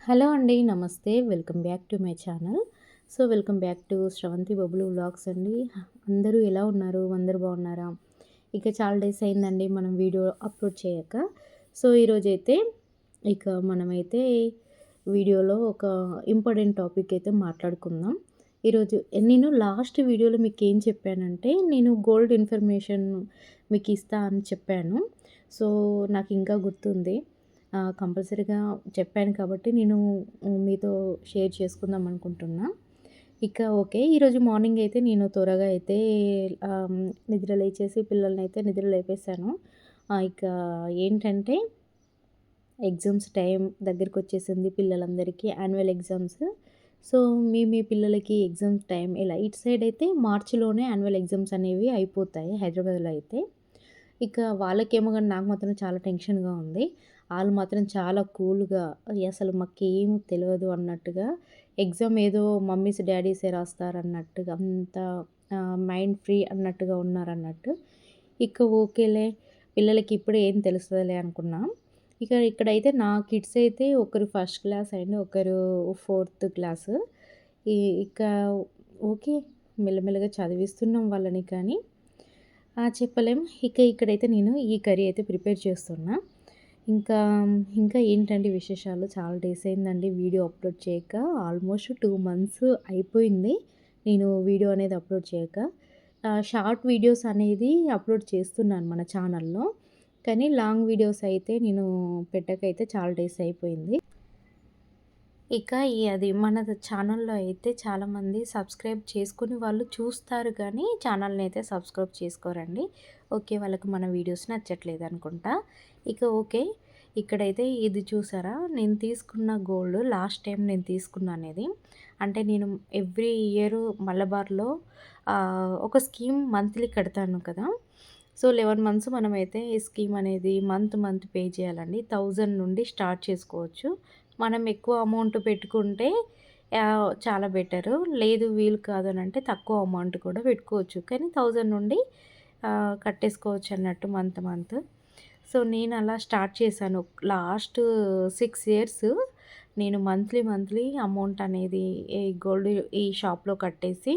Hello అండి. నమస్తే. Welcome back to my channel. Welcome back to Sravanthi Bablu vlogs అండి. అందరూ ఎలా ఉన్నారు? అందరూ బాగున్నారా? ఇక చాలా డేస్ అయిందండి మనం వీడియో అప్‌లోడ్ చేయక. ఈరోజైతే ఇక మనమైతే వీడియోలో ఒక ఇంపార్టెంట్ టాపిక్ అయితే మాట్లాడుకుందాం. ఈరోజు నేను లాస్ట్ వీడియోలో మీకేం చెప్పానంటే, నేను గోల్డ్ ఇన్ఫర్మేషన్ మీకిస్తా అని చెప్పాను. సో, నాకింకా గుర్తుంది. కంపల్సరీగా చెప్పాను కాబట్టి నేను మీతో షేర్ చేసుకుందాం అనుకుంటున్నా. ఇక ఓకే. ఈరోజు మార్నింగ్ అయితే నేను త్వరగా అయితే ఆహ్, నిద్ర లేచేసి పిల్లలనైతే నిద్ర లేపేశాను. ఇక ఏంటంటే ఎగ్జామ్స్ టైం దగ్గరికొచ్చేసింది పిల్లలందరికీ యాన్యువల్ ఎగ్జామ్స్. మీ పిల్లలకి ఎగ్జామ్స్ టైం ఇలా ఇటు సైడ్ అయితే మార్చ్‌లోనే యాన్యువల్ ఎగ్జామ్స్ అనేవి అయిపోతాయి హైదరాబాద్‌లో అయితే. ఇక వాళ్ళకేమో గాని నాకు మాత్రం చాలా టెన్షన్‌గా ఉంది. ఆళ్ళు మాత్రం చాలా కూల్‌గా అసలు మాకేం తెలవదు అన్నట్టుగా ఎగ్జామ్ ఏదో మమ్మీస్, డ్యాడీసే రాస్తారన్నట్టుగా అంత మైండ్ ఫ్రీ అన్నట్టుగా ఉన్నారన్నట్టు. ఇక ఓకేలే పిల్లలకి ఇప్పుడే ఏం తెలుస్తదిలే అనుకున్నా. ఇక్కడైతే నా కిడ్స్ అయితే ఒకరు ఫస్ట్ క్లాస్ అండ్ ఒకరు ఫోర్త్ క్లాసు. ఇ ఇక ఓకే. మెల్లమెల్లగా చదివిస్తున్నాం వాళ్ళని కానీ చెప్పలేం. ఇక్కడైతే నేను ఈ కర్రీ అయితే ప్రిపేర్ చేస్తున్నా. ఇంకా, ఇంకా ఏంటండి విశేషాలు? చాలా డేస్ అయిందండి వీడియో అప్‌లోడ్ చేయక. ఆల్మోస్ట్ 2 మంత్స్ అయిపోయింది. నేను వీడియో అనేది అప్‌లోడ్ చేయక. షార్ట్ వీడియోస్ అనేది అప్‌లోడ్ చేస్తున్నాను మన ఛానల్‌లో. కానీ లాంగ్ వీడియోస్ అయితే నేను పెట్టకైతే చాలా డేస్ అయిపోయింది. ఇక అది మన ఛానల్‌లో అయితే చాలామంది సబ్స్క్రైబ్ చేసుకుని వాళ్ళు చూస్తారు కానీ ఛానల్‌ని అయితే సబ్స్క్రైబ్ చేసుకోరండి. ఓకే. వాళ్ళకి మన వీడియోస్ నచ్చట్లేదనుకుంటా. ఇక ఓకే. ఇక్కడైతే ఇది చూసారా? నేను తీసుకున్న గోల్డ్ లాస్ట్ టైం నేను తీసుకున్నానిది. అంటే నేను ఎవ్రీ ఇయర్ మలబార్‌లో ఒక స్కీమ్ మంత్లీ కడతాను కదా! 11 మంత్స్ మనమైతే ఈ స్కీమ్ అనేది మంత్ పే చేయాలండి. 1000 నుండి స్టార్ట్ చేసుకోవచ్చు. మనం ఎక్కువ అమౌంట్ పెట్టుకుంటే చాలా బెటరు. లేదు వీలు కాదనంటే తక్కువ అమౌంట్ కూడా పెట్టుకోవచ్చు. కానీ 1000 నుండి కట్టేసుకోవచ్చన్నట్టు మంత్. నేను అలా స్టార్ట్ చేశాను. లాస్ట్ 6 ఇయర్స్ నేను మంత్లీ అమౌంట్ అనేది ఈ గోల్డ్ ఈ షాప్‌లో కట్టేసి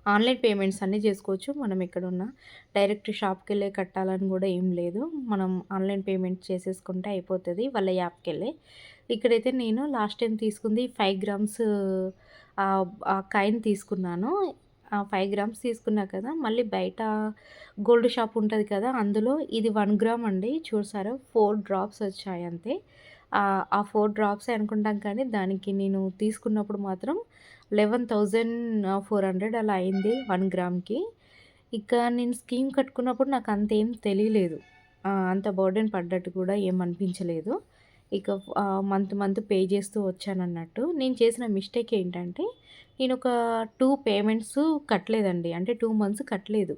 ఆన్‌లైన్ పేమెంట్స్ అన్నీ చేసుకోవచ్చు. మనం ఎక్కడున్నా డైరెక్ట్ షాప్‌కెళ్ళే కట్టాలని గూడా ఏం లేదు. మనం ఆన్‌లైన్ పేమెంట్ చేసేసుకుంటే అయిపోతది వాళ్ళ యాప్‌కెళ్ళే. ఇక్కడైతే నేను లాస్ట్ టైమ్ తీసుకుంది 5 గ్రామ్స్ ఆ కాయిన్ తీసుకున్నాను. 5 గ్రామ్స్ తీసుకున్నా కదా! మళ్ళీ బయట గోల్డ్ షాప్ ఉంటది కదా! అందులో ఇది 1 గ్రామ్ అండి. చూసారా 4 డ్రాప్స్ వచ్చాయంతే. ఆ 4 డ్రాప్సే అనుకుంటాం కానీ దానికి నేను తీసుకున్నప్పుడు మాత్రం 11,400 అలా అయింది 1 గ్రామ్‌కి. ఇక నేను స్కీమ్ కట్టుకున్నప్పుడు నాకంతేం తెలియలేదు. అంత బర్డెన్ పడ్డట్టు కూడా ఏమనిపించలేదు. ఇక మంత్ పే చేస్తూ వచ్చానన్నట్టు. నేను చేసిన మిస్టేక్ ఏంటంటే, నేనొక 2 పేమెంట్స్ కట్టలేదండి. అంటే 2 మంత్స్ కట్టలేదు.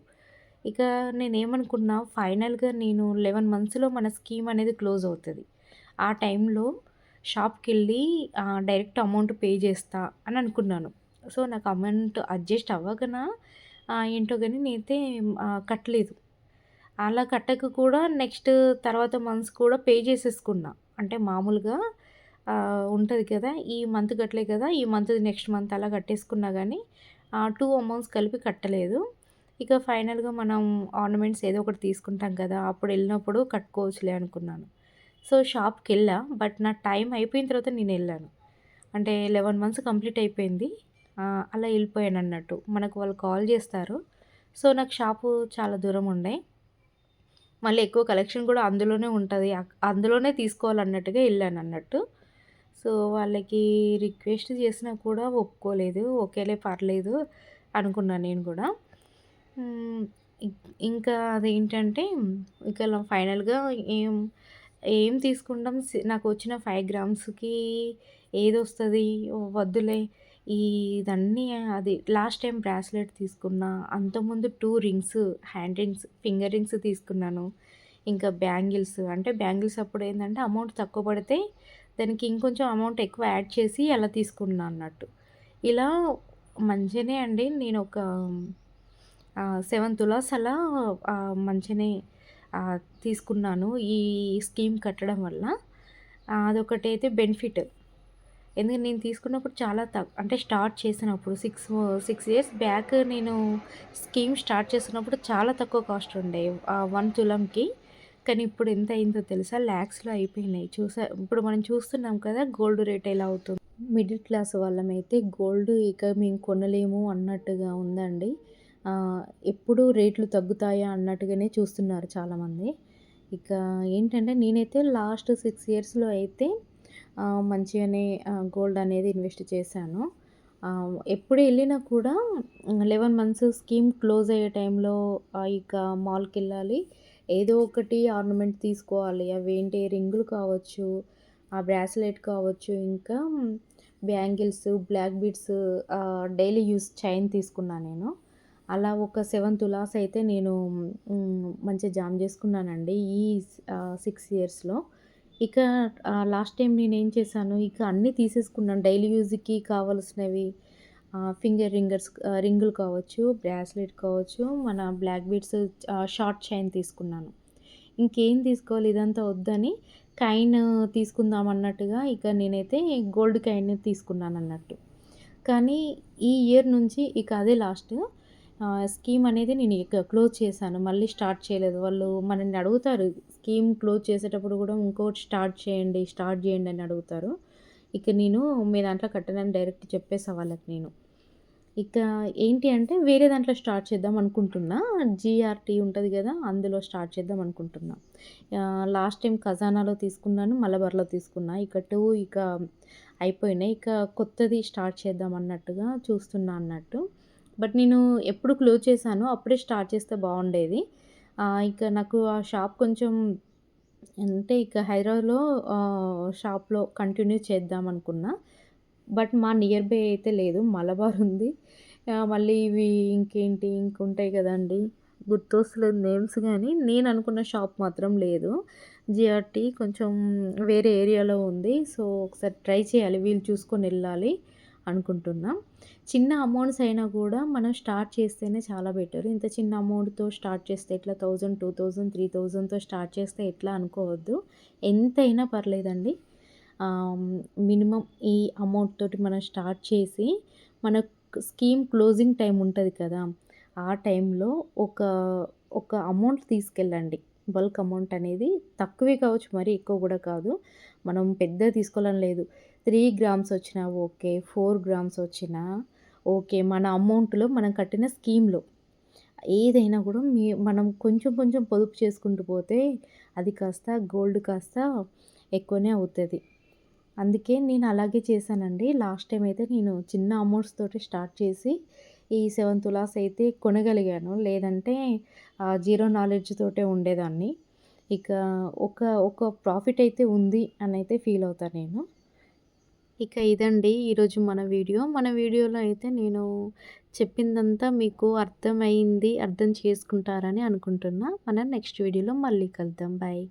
ఇక నేనేమనుకున్నా ఫైనల్‌గా నేను 11 మంత్స్‌లో మన స్కీమ్ అనేది క్లోజ్ అవుతది. ఆ టైంలో షాప్‌కెళ్ళి డైరెక్ట్ అమౌంట్ పే చేస్తా అని అనుకున్నాను. నాకు అమౌంట్ అడ్జస్ట్ అవ్వకనా ఏంటో గాని నేనైతే కట్టలేదు. అలా కట్టక కూడా నెక్స్ట్ తర్వాత మంత్స్ కూడా పే చేసేసుకున్నా. అంటే మామూలుగా ఉంటది కదా! ఈ మంత్ కట్టలే కదా! ఈ మంత్‌ది నెక్స్ట్ మంత్ అలా కట్టేసుకున్నా గానీ 2 అమౌంట్స్ కలిపి కట్టలేదు. ఇక ఫైనల్‌గా మనం ఆర్నమెంట్స్ ఏదో ఒకటి తీసుకుంటాం కదా! అప్పుడెళ్ళినప్పుడు కట్టుకోవచ్చులే అనుకున్నాను. షాప్‌కెళ్ళా. బట్ నా టైం అయిపోయిన తర్వాత నేనెళ్ళాను. అంటే 11 మంత్స్ కంప్లీట్ అయిపోయింది. అలా ఎళ్ళిపోయానన్నట్టు. మనకు వాళ్ళు కాల్ జేస్తారు. నాకు షాపు చాలా దూరం ఉండే. మళ్ళీ ఎక్కువ కలెక్షన్ కూడా అందులోనే ఉంటది. అందులోనే తీసుకోవాలన్నట్టుగా ఎళ్ళానన్నట్టు. వాళ్ళకి రిక్వెస్ట్ చేసినా కూడా ఒప్పుకోలేదు. ఓకేలే పర్లేదు అనుకున్నా నేను గూడా. హ్మ్. ఇంకా అదేంటంటే ఇక ఫైనల్‌గా ఏం ఏం తీసుకుంటాం నాకొచ్చిన 5 గ్రామ్స్‌కి ఏదొస్తది వద్దులే ఇదన్నీ అది లాస్ట్ టైమ్ బ్రాస్లెట్ తీసుకున్నా. అంతకుముందు 2 rings, hand rings, finger rings తీసుకున్నాను. ఇంకా బ్యాంగిల్స్ అంటే బ్యాంగిల్స్ అప్పుడేందంటే అమౌంట్ తక్కువ పడితే దానికి ఇంకొంచెం అమౌంట్ ఎక్కువ యాడ్ చేసి అలా తీసుకున్నా అన్నట్టు. ఇలా మంచిగానే అండి నేనొక 7 తులాస్ అలా మంచిగానే తీసుకున్నాను. ఈ స్కీమ్ కట్టడం వల్ల. అదొకటైతే బెనిఫిట్. ఎందుకంటే నేను తీసుకున్నప్పుడు చాలా అంటే స్టార్ట్ చేసినప్పుడు 6 ఇయర్స్ బ్యాక్ నేను స్కీమ్ స్టార్ట్ చేసినప్పుడు చాలా తక్కువ కాస్ట్ ఉండే 1 తులంకి. కానీ ఇప్పుడు ఎంత అయిందో తెలుసా? లాక్స్‌లో అయిపోయినాయి. ఇప్పుడు మనం చూస్తున్నాం కదా! గోల్డ్ రేట్ ఎలా అవుతుందో. మిడిల్ క్లాస్ వాళ్ళమైతే గోల్డ్ ఇక మేము కొనలేము అన్నట్టుగా ఉందండి. ఎప్పుడు రేట్లు తగ్గుతాయా అన్నట్టుగానే చూస్తున్నారు చాలామంది. ఇక ఏంటంటే నేనైతే లాస్ట్ 6 ఇయర్స్‌లో అయితే మంచిగానే గోల్డ్ అనేది ఇన్వెస్ట్ చేశాను. ఎప్పుడు ఎళ్ళినా కూడా 11 మంత్స్ స్కీమ్ క్లోజ్ అయ్యే టైంలో ఇక మాల్‌కెళ్ళాలి. ఏదో ఒకటి ఆర్నమెంట్ తీసుకోవాలి. అవేంటి రింగులు కావచ్చు, ఆ బ్రాస్లెట్ కావచ్చు, ఇంకా bangles, black beads daily use chain తీసుకున్నా నేను. అలా ఒక 7 తులాస్ అయితే నేను మంచిగా జామ్ జేసుకున్నానండి ఈ 6 ఇయర్స్‌లో. ఇక లాస్ట్ టైమ్ నేనేం చేశాను, ఇక అన్నీ తీసేసుకున్నాను. డైలీ యూజ్‌కి కావాల్సినవి ఫింగర్ రింగులు కావచ్చు, బ్రాస్లెట్ కావచ్చు, మన బ్లాక్ బీడ్స్ షార్ట్ చైన్ తీసుకున్నాను. ఇంకేం తీసుకోవాలి ఇదంతా వద్దని కైన్ తీసుకుందాం అన్నట్టుగా ఇక నేనైతే గోల్డ్ కైన్ తీసుకున్నానన్నట్టు. కానీ ఈ ఇయర్ నుంచి ఇక అదే లాస్ట్. స్కీమ్ అనేది నేను ఇక క్లోజ్ చేశాను. మళ్ళీ స్టార్ట్ చేయలేదు. వాళ్ళు మనల్ని అడుగుతారు. స్కీమ్ క్లోజ్ చేసేటప్పుడు గూడా ఇంకోటి స్టార్ట్ జేయండి అని అడుగుతారు. ఇక నేను మీ దాంట్లో కట్టనని డైరెక్ట్ చెప్పేసా వాళ్ళకి నేను. ఇక ఏంటి అంటే వేరే దాంట్లో స్టార్ట్ చేద్దాం అనుకుంటున్నా. జీఆర్‌టీ ఉంటది గదా! అందులో స్టార్ట్ చేద్దాం అనుకుంటున్నా. లాస్ట్ టైమ్ ఖజానాలో తీసుకున్నాను. మలబార్‌లో తీసుకున్నా. ఇక 2 ఇక అయిపోయినాయి. ఇక కొత్తది స్టార్ట్ చేద్దాం అన్నట్టుగా చూస్తున్నా అన్నట్టు. బట్ నేను ఎప్పుడు క్లోజ్ చేశానో అప్పుడే స్టార్ట్ చేస్తే బావుండేది. ఇక నాకు ఆ షాప్ కొంచెం అంటే ఇక హైదరాబాద్‌లో షాప్‌లో కంటిన్యూ చేద్దామనుకున్నా. బట్ మా నియర్ బై అయితే లేదు. మలబార్ ఉంది. మళ్ళీ ఇవి ఇంకుంటాయి గదండీ! గుర్తొస్తలేదు నేమ్స్ గానీ, నేననుకున్న షాప్ మాత్రం లేదు. జిఆర్‌టీ కొంచెం వేరే ఏరియాలో ఉంది. సో, ఒకసారి ట్రై చేయాలి. వీలు చూసుకొనెళ్ళాలి అనుకుంటున్నా. చిన్న అమౌంట్స్ అయినా గూడా మనం స్టార్ట్ చేస్తేనే చాలా బెటర్. ఇంత చిన్న అమౌంట్‌తో స్టార్ట్ చేస్తే ఎట్లా 1000, 2000, 3000తో స్టార్ట్ చేస్తే ఎట్లా అనుకోవద్దు. ఎంతైనా పర్లేదండి. మినిమమ్ ఈ అమౌంట్ తోటి మనం స్టార్ట్ చేసి, మనకు స్కీమ్ క్లోజింగ్ టైమ్ ఉంటది కదా! ఆ టైంలో ఒక, ఒక అమౌంట్ తీసుకెళ్ళండి. బల్క్ అమౌంట్ అనేది తక్కువే కావచ్చు, మరీ ఎక్కువ గూడా కాదు. మనం పెద్దగా తీసుకోవాలని లేదు. 3 గ్రామ్స్ వచ్చినా ఓకే. 4 గ్రామ్స్ వచ్చినా ఓకే. మన అమౌంట్‌లో మనం కట్టిన స్కీమ్‌లో. ఏదైనా గూడా మనం కొంచెం కొంచెం పొదుపు చేసుకుంటూ పోతే అది కాస్త గోల్డ్ కాస్త ఎక్కువనే అవుతది. అందుకే నేను అలాగే చేశానండి. లాస్ట్ టైమ్ అయితే నేను చిన్న అమౌంట్స్ తోటి స్టార్ట్ చేసి ఈ 7 తులాస్ అయితే కొనగలిగాను. లేదంటే జీరో నాలెడ్జ్ తోటే ఉండేదాన్ని. ఇక ఒక ఒక ప్రాఫిట్ అయితే ఉంది అనైతే ఫీల్ అవుతా నేను. ఇక ఇదండి ఈరోజు మన వీడియో. మన వీడియోలో అయితే నేను చెప్పిందంతా మీకు అర్థం చేసుకుంటారని అనుకుంటున్నా. మనం నెక్స్ట్ వీడియోలో మళ్ళీ కలుద్దాం. బాయ్.